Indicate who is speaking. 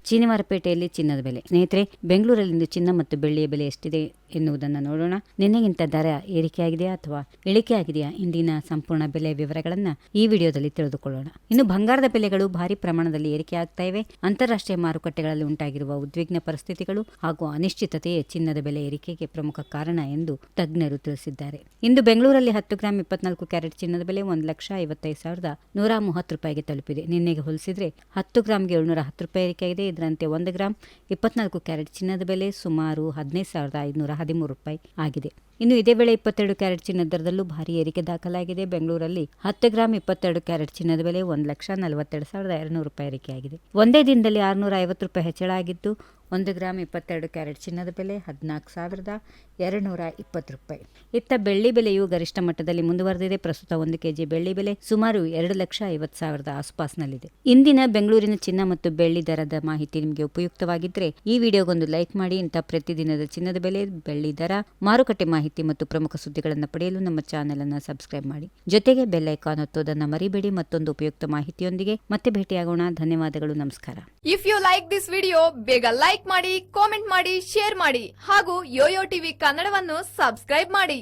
Speaker 1: ಶನಿವಾರಪೇಟೆಯಲ್ಲಿ ಚಿನ್ನದ ಬೆಲೆ. ಸ್ನೇಹಿತರೆ, ಬೆಂಗಳೂರಲ್ಲಿಂದು ಚಿನ್ನ ಮತ್ತು ಬೆಳ್ಳಿಯ ಬೆಲೆ ಎಷ್ಟಿದೆ ಎನ್ನುವುದನ್ನು ನೋಡೋಣ. ನಿನ್ನೆಗಿಂತ ದರ ಏರಿಕೆಯಾಗಿದೆಯಾ ಅಥವಾ ಇಳಿಕೆ ಆಗಿದೆಯಾ? ಇಂದಿನ ಸಂಪೂರ್ಣ ಬೆಲೆ ವಿವರಗಳನ್ನು ಈ ವಿಡಿಯೋದಲ್ಲಿ ತಿಳಿದುಕೊಳ್ಳೋಣ. ಇನ್ನು ಬಂಗಾರದ ಬೆಲೆಗಳು ಭಾರಿ ಪ್ರಮಾಣದಲ್ಲಿ ಏರಿಕೆ ಆಗ್ತಾ ಇವೆ. ಅಂತಾರಾಷ್ಟ್ರೀಯ ಮಾರುಕಟ್ಟೆಗಳಲ್ಲಿ ಉಂಟಾಗಿರುವ ಉದ್ವಿಗ್ನ ಪರಿಸ್ಥಿತಿಗಳು ಹಾಗೂ ಅನಿಶ್ಚಿತತೆಯೇ ಚಿನ್ನದ ಬೆಲೆ ಏರಿಕೆಗೆ ಪ್ರಮುಖ ಕಾರಣ ಎಂದು ತಜ್ಞರು ತಿಳಿಸಿದ್ದಾರೆ. ಇಂದು ಬೆಂಗಳೂರಲ್ಲಿ 10 ಗ್ರಾಂ 24 ಕ್ಯಾರೆಟ್ ಚಿನ್ನದ ಬೆಲೆ 1,55,130 ರೂಪಾಯಿಗೆ ತಲುಪಿದೆ. ನಿನ್ನೆಗೆ ಹೋಲಿಸಿದ್ರೆ 10 ಗ್ರಾಂಗೆ 710 ರೂಪಾಯಿ ಏರಿಕೆಯಾಗಿದೆ. ಇದರಂತೆ 1 ಗ್ರಾಂ 24 ಕ್ಯಾರೆಟ್ ಚಿನ್ನದ ಬೆಲೆ ಸುಮಾರು 15,513 ರೂಪಾಯಿ ಆಗಿದೆ. ಇನ್ನು ಇದೇ ವೇಳೆ 22 ಕ್ಯಾರೆಟ್ ಚಿನ್ನದ ದರದಲ್ಲೂ ಭಾರಿ ಏರಿಕೆ ದಾಖಲಾಗಿದೆ. ಬೆಂಗಳೂರಲ್ಲಿ 10 ಗ್ರಾಂ 22 ಕ್ಯಾರೆಟ್ ಚಿನ್ನದ ಬೆಲೆ 1,42,200 ರೂಪಾಯಿ ಏರಿಕೆಯಾಗಿದೆ. ಒಂದೇ ದಿನದಲ್ಲಿ 650 ರೂಪಾಯಿ ಹೆಚ್ಚಳ ಆಗಿದ್ದು 1 ಗ್ರಾಂ 22 ಕ್ಯಾರೆಟ್ ಚಿನ್ನದ ಬೆಲೆ 14,220 ರೂಪಾಯಿ. ಇತ್ತ ಬೆಳ್ಳಿ ಬೆಲೆಯು ಗರಿಷ್ಠ ಮಟ್ಟದಲ್ಲಿ ಮುಂದುವರೆದಿದೆ. ಪ್ರಸ್ತುತ 1 ಕೆಜಿ ಬೆಳ್ಳಿ ಬೆಲೆ ಸುಮಾರು 2,50,000 ಆಸುಪಾಸಿನಲ್ಲಿದೆ. ಇಂದಿನ ಬೆಂಗಳೂರಿನ ಚಿನ್ನ ಮತ್ತು ಬೆಳ್ಳಿ ದರದ ಮಾಹಿತಿ ನಿಮಗೆ ಉಪಯುಕ್ತವಾಗಿದ್ದರೆ ಈ ವಿಡಿಯೋಗೊಂದು ಲೈಕ್ ಮಾಡಿ. ಇಂಥ ಪ್ರತಿದಿನದ ಚಿನ್ನದ ಬೆಲೆ, ಬೆಳ್ಳಿ ದರ, ಮಾರುಕಟ್ಟೆ ಮಾಹಿತಿ ಮತ್ತು ಪ್ರಮುಖ ಸುದ್ದಿಗಳನ್ನು ಪಡೆಯಲು ನಮ್ಮ ಚಾನೆಲ್ ಅನ್ನು ಸಬ್ಸ್ಕ್ರೈಬ್ ಮಾಡಿ. ಜೊತೆಗೆ ಬೆಲ್ ಐಕಾನ್ ಒತ್ತುವುದನ್ನು ಮರಿಬೇಡಿ. ಮತ್ತೊಂದು ಉಪಯುಕ್ತ ಮಾಹಿತಿಯೊಂದಿಗೆ ಮತ್ತೆ ಭೇಟಿಯಾಗೋಣ. ಧನ್ಯವಾದಗಳು, ನಮಸ್ಕಾರ.
Speaker 2: If you like this video, ಬೇಗ ಲೈಕ್ ಮಾಡಿ, ಕಾಮೆಂಟ್ ಮಾಡಿ, ಶೇರ್ ಮಾಡಿ ಹಾಗೂ ಯೋಯೋ ಟಿವಿ ಕನ್ನಡವನ್ನು ಸಬ್ಸ್ಕ್ರೈಬ್ ಮಾಡಿ.